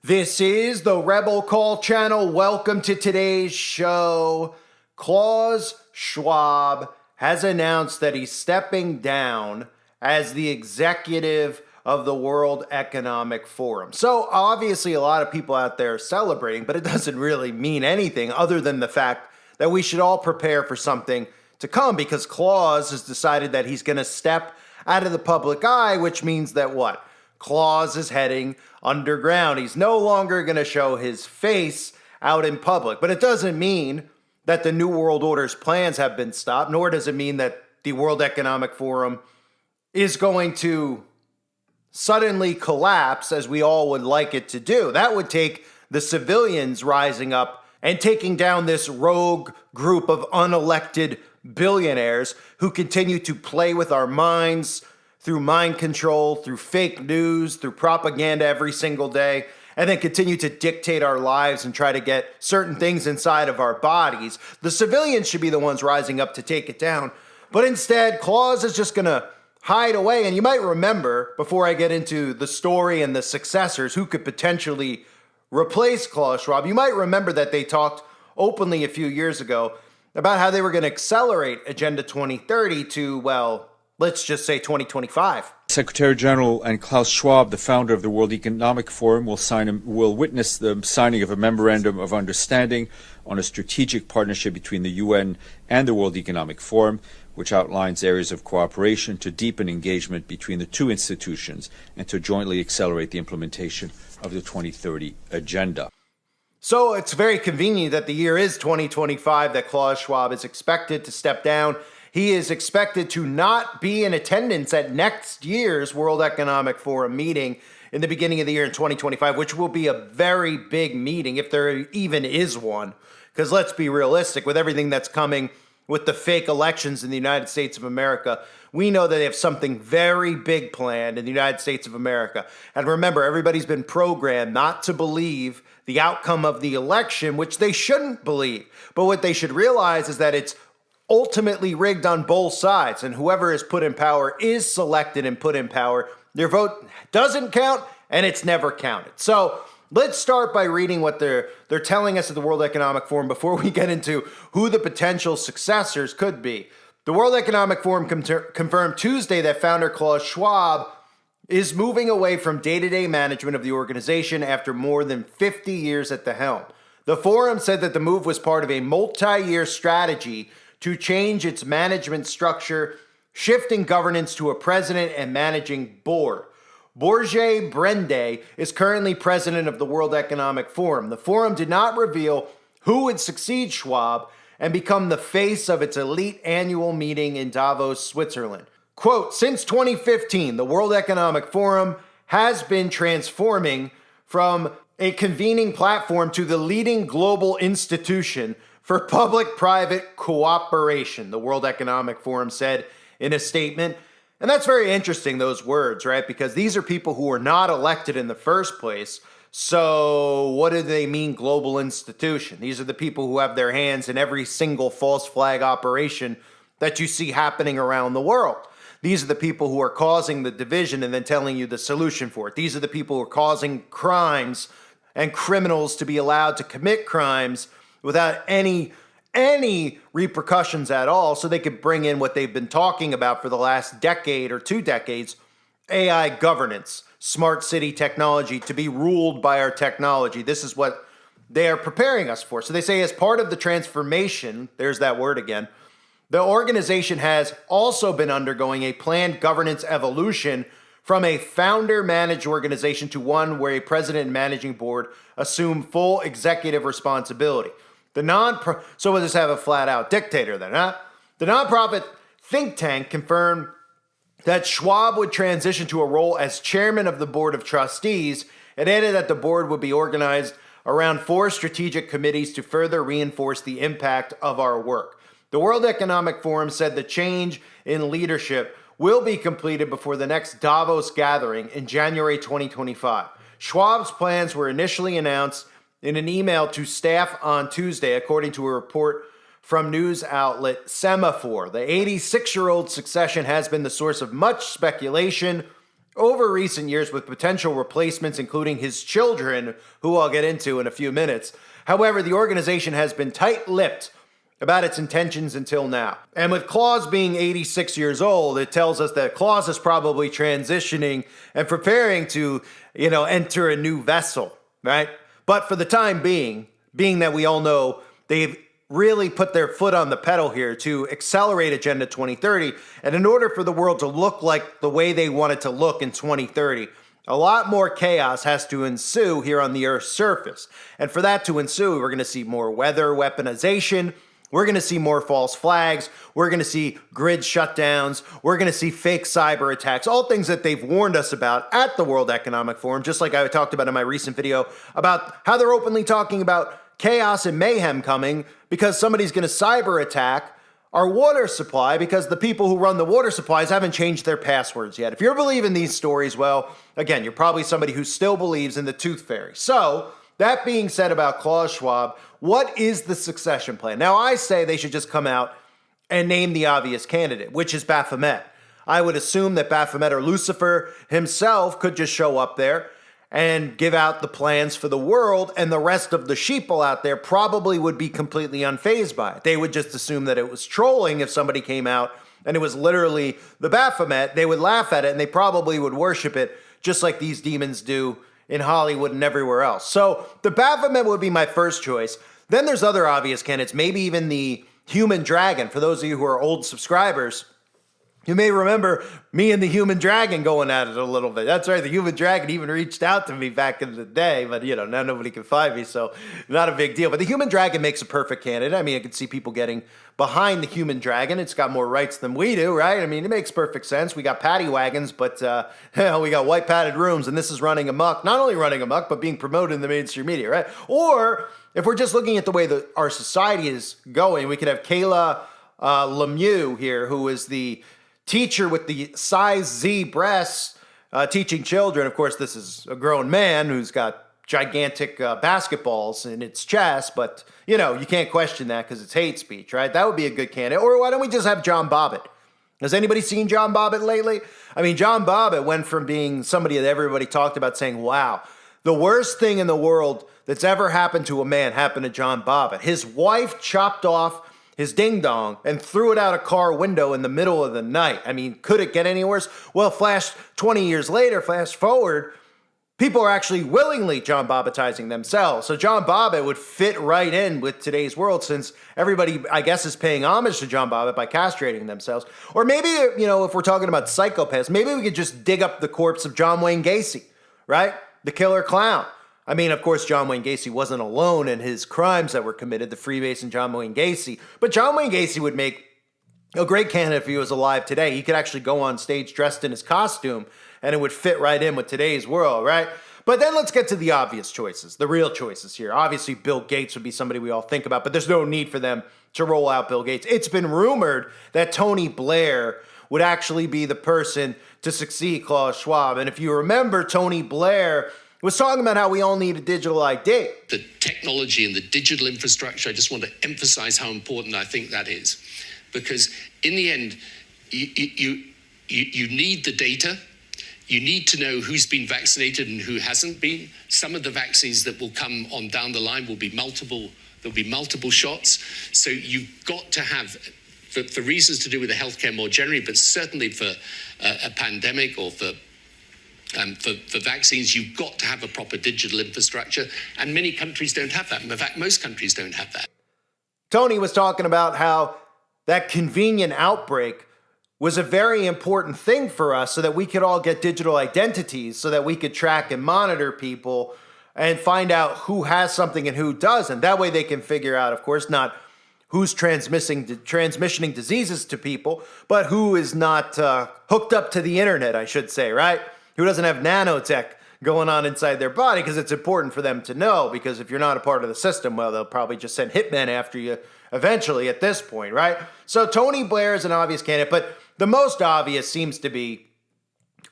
This is the Rebel Call channel. Welcome to today's show. Klaus Schwab has announced that he's stepping down as the executive of the World Economic Forum. So obviously a lot of people out there are celebrating, but it doesn't really mean anything other than the fact that we should all prepare for something to come, because Klaus has decided that he's going to step out of the public eye, which means that what? Klaus is heading underground. He's no longer going to show his face out in public. But it doesn't mean that the New World Order's plans have been stopped, nor does it mean that the World Economic Forum is going to suddenly collapse as we all would like it to do. That would take the civilians rising up and taking down this rogue group of unelected billionaires who continue to play with our minds through mind control, through fake news, through propaganda every single day, and then continue to dictate our lives and try to get certain things inside of our bodies. The civilians should be the ones rising up to take it down. But instead, Klaus is just going to hide away. And you might remember, before I get into the story and the successors who could potentially replace Klaus Schwab, you might remember that they talked openly a few years ago about how they were going to accelerate Agenda 2030 to, well, let's just say 2025. Secretary General and Klaus Schwab, the founder of the World Economic Forum, will witness the signing of a memorandum of understanding on a strategic partnership between the UN and the World Economic Forum, which outlines areas of cooperation to deepen engagement between the two institutions and to jointly accelerate the implementation of the 2030 agenda. So it's very convenient that the year is 2025, that Klaus Schwab is expected to step down. He is expected to not be in attendance at next year's World Economic Forum meeting in the beginning of the year in 2025, which will be a very big meeting, if there even is one. Because let's be realistic, with everything that's coming with the fake elections in the United States of America, we know that they have something very big planned in the United States of America. And remember, everybody's been programmed not to believe the outcome of the election, which they shouldn't believe. But what they should realize is that it's ultimately rigged on both sides, and whoever is put in power is selected and put in power. Their vote doesn't count, and it's never counted. So let's start by reading what they're telling us at the World Economic Forum before we get into who the potential successors could be. The World Economic Forum confirmed Tuesday that founder Klaus Schwab is moving away from day-to-day management of the organization after more than 50 years at the helm. The forum said that the move was part of a multi-year strategy to change its management structure, shifting governance to a president and managing board. Borje Brende is currently president of the World Economic Forum. The forum did not reveal who would succeed Schwab and become the face of its elite annual meeting in Davos, Switzerland. Quote, since 2015, the World Economic Forum has been transforming from a convening platform to the leading global institution for public-private cooperation, the World Economic Forum said in a statement. And that's very interesting, those words, right? Because these are people who were not elected in the first place. So what do they mean, global institution? These are the people who have their hands in every single false flag operation that you see happening around the world. These are the people who are causing the division and then telling you the solution for it. These are the people who are causing crimes and criminals to be allowed to commit crimes without any repercussions at all, so they could bring in what they've been talking about for the last decade or 2 decades, AI governance, smart city technology, to be ruled by our technology. This is what they are preparing us for. So they say as part of the transformation, there's that word again, the organization has also been undergoing a planned governance evolution from a founder-managed organization to one where a president and managing board assume full executive responsibility. So we'll just have a flat-out dictator then, huh? The nonprofit think tank confirmed that Schwab would transition to a role as chairman of the board of trustees and added that the board would be organized around 4 strategic committees to further reinforce the impact of our work. The World Economic Forum said the change in leadership will be completed before the next Davos gathering in January 2025. Schwab's plans were initially announced in an email to staff on Tuesday, according to a report from news outlet Semaphore. The 86-year-old succession has been the source of much speculation over recent years with potential replacements, including his children, who I'll get into in a few minutes. However, the organization has been tight-lipped about its intentions until now. And with Klaus being 86 years old, it tells us that Klaus is probably transitioning and preparing to, enter a new vessel, right? But for the time being that we all know they've really put their foot on the pedal here to accelerate Agenda 2030. And in order for the world to look like the way they want it to look in 2030, a lot more chaos has to ensue here on the Earth's surface. And for that to ensue, we're going to see more weather weaponization. We're going to see more false flags. We're going to see grid shutdowns. We're going to see fake cyber attacks, all things that they've warned us about at the World Economic Forum, just like I talked about in my recent video about how they're openly talking about chaos and mayhem coming because somebody's going to cyber attack our water supply because the people who run the water supplies haven't changed their passwords yet. If you're believing these stories, well, again, you're probably somebody who still believes in the tooth fairy. So, that being said about Klaus Schwab, what is the succession plan? Now, I say they should just come out and name the obvious candidate, which is Baphomet. I would assume that Baphomet or Lucifer himself could just show up there and give out the plans for the world, and the rest of the sheeple out there probably would be completely unfazed by it. They would just assume that it was trolling if somebody came out and it was literally the Baphomet. They would laugh at it, and they probably would worship it just like these demons do in Hollywood and everywhere else. So the Baphomet would be my first choice. Then there's other obvious candidates, maybe even the Human Dragon. For those of you who are old subscribers, you may remember me and the Human Dragon going at it a little bit. That's right, the Human Dragon even reached out to me back in the day, but now nobody can find me, so not a big deal. But the Human Dragon makes a perfect candidate. I mean, I could see people getting behind the Human Dragon. It's got more rights than we do, right? I mean, it makes perfect sense. We got paddy wagons, but we got white padded rooms, and this is running amok. Not only running amok, but being promoted in the mainstream media, right? Or if we're just looking at the way that our society is going, we could have Kayla Lemieux here, who is the teacher with the size Z breasts, teaching children. Of course, this is a grown man who's got gigantic basketballs in its chest, but, you can't question that because it's hate speech, right? That would be a good candidate. Or why don't we just have John Bobbitt? Has anybody seen John Bobbitt lately? I mean, John Bobbitt went from being somebody that everybody talked about saying, wow, the worst thing in the world that's ever happened to a man happened to John Bobbitt. His wife chopped off his ding-dong and threw it out a car window in the middle of the night. I mean, could it get any worse? Well, flash 20 years later, flash forward, people are actually willingly John Bobbitizing themselves. So John Bobbitt would fit right in with today's world since everybody, I guess, is paying homage to John Bobbitt by castrating themselves. Or maybe, if we're talking about psychopaths, maybe we could just dig up the corpse of John Wayne Gacy, right? The killer clown. I mean, of course, John Wayne Gacy wasn't alone in his crimes that were committed, the Freemason John Wayne Gacy. But John Wayne Gacy would make a great candidate if he was alive today. He could actually go on stage dressed in his costume, and it would fit right in with today's world, right? But then let's get to the obvious choices, the real choices here. Obviously, Bill Gates would be somebody we all think about, but there's no need for them to roll out Bill Gates. It's been rumored that Tony Blair would actually be the person to succeed Klaus Schwab. And if you remember, Tony Blair was talking about how we all need a digital ID. The technology and the digital infrastructure, I just want to emphasize how important I think that is. Because in the end, you need the data. You need to know who's been vaccinated and who hasn't been. Some of the vaccines that will come on down the line will be multiple. There'll be multiple shots. So you've got to have, for reasons to do with the healthcare more generally, but certainly for a pandemic or for vaccines, you've got to have a proper digital infrastructure, and many countries don't have that. In fact, most countries don't have that. Tony was talking about how that convenient outbreak was a very important thing for us so that we could all get digital identities so that we could track and monitor people and find out who has something and who doesn't. That way they can figure out, of course, not who's transmissioning diseases to people, but who is not hooked up to the internet, I should say, right? Who doesn't have nanotech going on inside their body, because it's important for them to know, because if you're not a part of the system, well, they'll probably just send hitmen after you eventually at this point, right? So Tony Blair is an obvious candidate, but the most obvious seems to be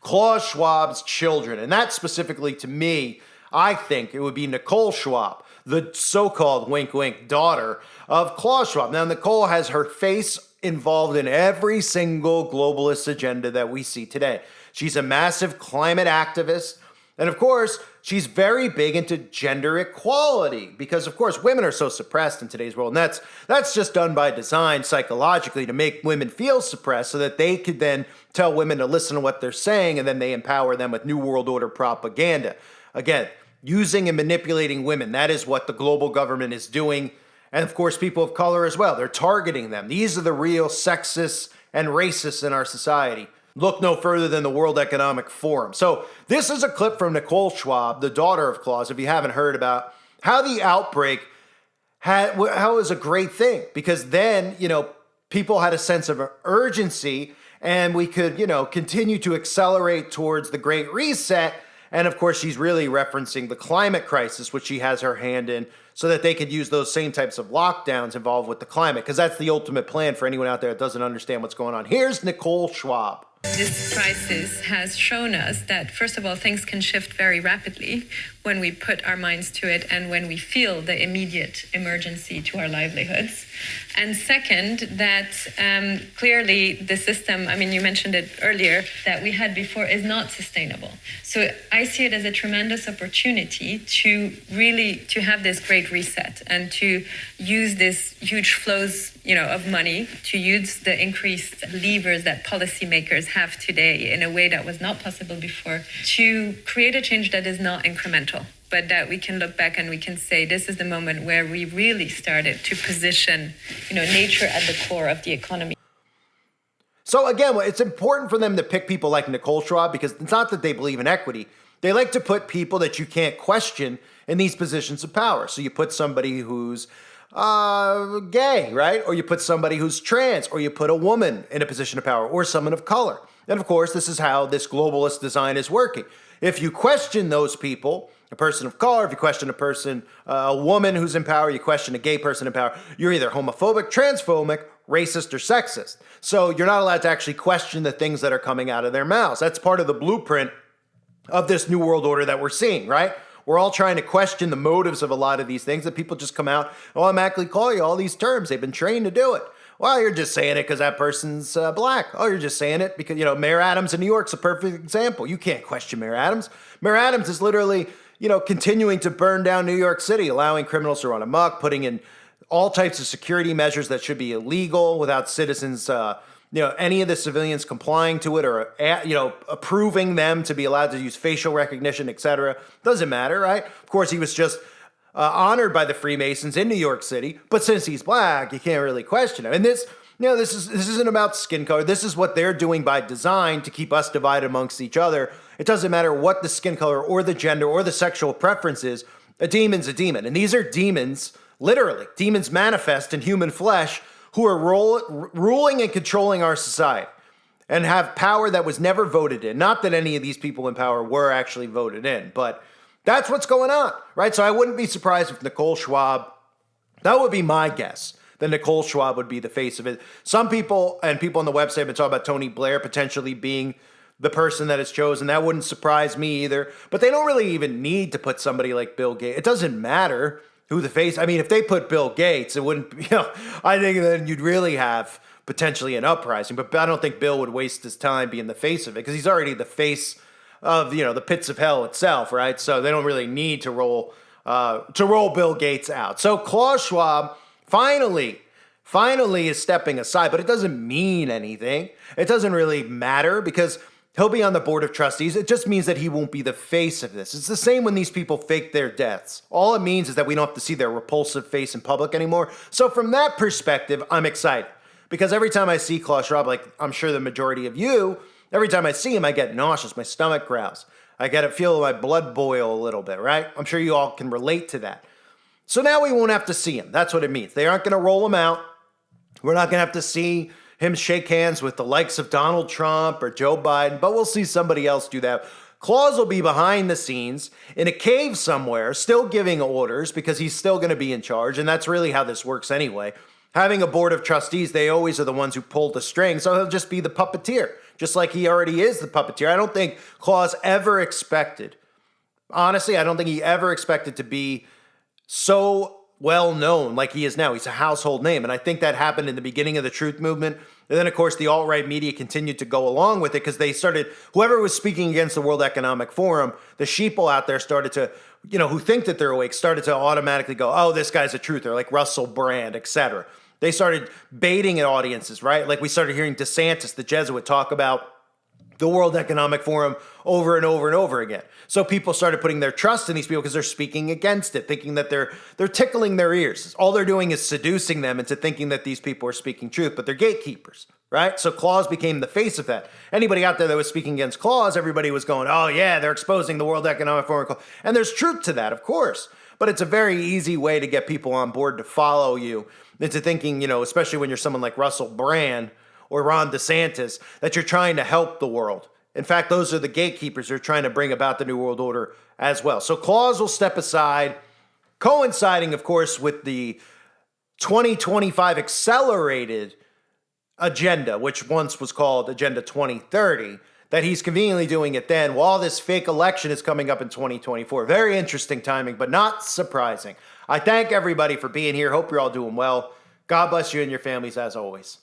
Klaus Schwab's children. And that specifically to me, I think it would be Nicole Schwab, the so-called wink wink daughter of Klaus Schwab. Now, Nicole has her face involved in every single globalist agenda that we see today. She's a massive climate activist. And of course, she's very big into gender equality because, of course, women are so suppressed in today's world. And that's just done by design psychologically to make women feel suppressed so that they could then tell women to listen to what they're saying, and then they empower them with New World Order propaganda. Again, using and manipulating women. That is what the global government is doing. And of course, people of color as well. They're targeting them. These are the real sexists and racists in our society. Look no further than the World Economic Forum. So this is a clip from Nicole Schwab, the daughter of Klaus, if you haven't heard about how the outbreak how it was a great thing. Because then, people had a sense of urgency and we could, continue to accelerate towards the Great Reset. And of course, she's really referencing the climate crisis, which she has her hand in, so that they could use those same types of lockdowns involved with the climate, because that's the ultimate plan for anyone out there that doesn't understand what's going on. Here's Nicole Schwab. This crisis has shown us that, first of all, things can shift very rapidly when we put our minds to it and when we feel the immediate emergency to our livelihoods. And second, that clearly the system, you mentioned it earlier, that we had before is not sustainable. So I see it as a tremendous opportunity to really to have this great reset and to use this huge flows of money, to use the increased levers that policymakers have today in a way that was not possible before, to create a change that is not incremental, but that we can look back and we can say this is the moment where we really started to position, nature at the core of the economy. So again, it's important for them to pick people like Nicole Schwab because it's not that they believe in equity. They like to put people that you can't question in these positions of power. So you put somebody who's gay, right? Or you put somebody who's trans, or you put a woman in a position of power, or someone of color. And of course, this is how this globalist design is working. If you question those people, a person of color, if you question a woman who's in power, you question a gay person in power, you're either homophobic, transphobic, racist, or sexist. So you're not allowed to actually question the things that are coming out of their mouths. That's part of the blueprint of this New World Order that we're seeing, right? We're all trying to question the motives of a lot of these things that people just come out and automatically call you all these terms. They've been trained to do it. Well, you're just saying it because that person's black. Oh, you're just saying it because, Mayor Adams in New York's a perfect example. You can't question Mayor Adams. Mayor Adams is literally, continuing to burn down New York City, allowing criminals to run amok, putting in all types of security measures that should be illegal without citizens, any of the civilians complying to it or, approving them to be allowed to use facial recognition, etc. Doesn't matter, right? Of course, he was just honored by the Freemasons in New York City, but since he's black, you can't really question him. And this isn't about skin color. This is what they're doing by design to keep us divided amongst each other. It doesn't matter what the skin color or the gender or the sexual preference is. A demon's a demon. And these are demons, literally, demons manifest in human flesh who are ruling and controlling our society and have power that was never voted in. Not that any of these people in power were actually voted in, but that's what's going on, right? So I wouldn't be surprised if Nicole Schwab, that would be my guess, that Nicole Schwab would be the face of it. Some people and people on the website have been talking about Tony Blair potentially being the person that is chosen. That wouldn't surprise me either. But they don't really even need to put somebody like Bill Gates. It doesn't matter who the face. If they put Bill Gates, it wouldn't, I think then you'd really have potentially an uprising. But I don't think Bill would waste his time being the face of it because he's already the face of, the pits of hell itself, right? So they don't really need to roll Bill Gates out. So Klaus Schwab finally is stepping aside, but it doesn't mean anything. It doesn't really matter because he'll be on the board of trustees. It just means that he won't be the face of this. It's the same when these people fake their deaths. All it means is that we don't have to see their repulsive face in public anymore. So from that perspective, I'm excited because every time I see Klaus Schwab, like I'm sure the majority of you, every time I see him, I get nauseous. My stomach growls. I feel my blood boil a little bit, right? I'm sure you all can relate to that. So now we won't have to see him. That's what it means. They aren't going to roll him out. We're not going to have to see him shake hands with the likes of Donald Trump or Joe Biden, but we'll see somebody else do that. Klaus will be behind the scenes in a cave somewhere, still giving orders because he's still going to be in charge. And that's really how this works anyway. Having a board of trustees, they always are the ones who pull the strings. So he'll just be the puppeteer, just like he already is the puppeteer. I don't think Klaus ever expected, honestly, I don't think he ever expected to be so well known like he is now. He's a household name. And I think that happened in the beginning of the truth movement. And then, of course, the alt-right media continued to go along with it because they started, whoever was speaking against the World Economic Forum, the sheeple out there started to, who think that they're awake, started to automatically go, oh, this guy's a truther, like Russell Brand, etc. They started baiting at audiences, right? Like we started hearing DeSantis, the Jesuit, talk about the World Economic Forum over and over and over again. So people started putting their trust in these people because they're speaking against it, thinking that they're tickling their ears. All they're doing is seducing them into thinking that these people are speaking truth, but they're gatekeepers, right? So Klaus became the face of that. Anybody out there that was speaking against Klaus, everybody was going, oh yeah, they're exposing the World Economic Forum. And there's truth to that, of course. But it's a very easy way to get people on board to follow you into thinking, especially when you're someone like Russell Brand or Ron DeSantis, that you're trying to help the world. In fact, those are the gatekeepers who are trying to bring about the New World Order as well. So Klaus will step aside, coinciding, of course, with the 2025 accelerated agenda, which once was called Agenda 2030, that he's conveniently doing it then while this fake election is coming up in 2024. Very interesting timing, but not surprising. I thank everybody for being here. Hope you're all doing well. God bless you and your families as always.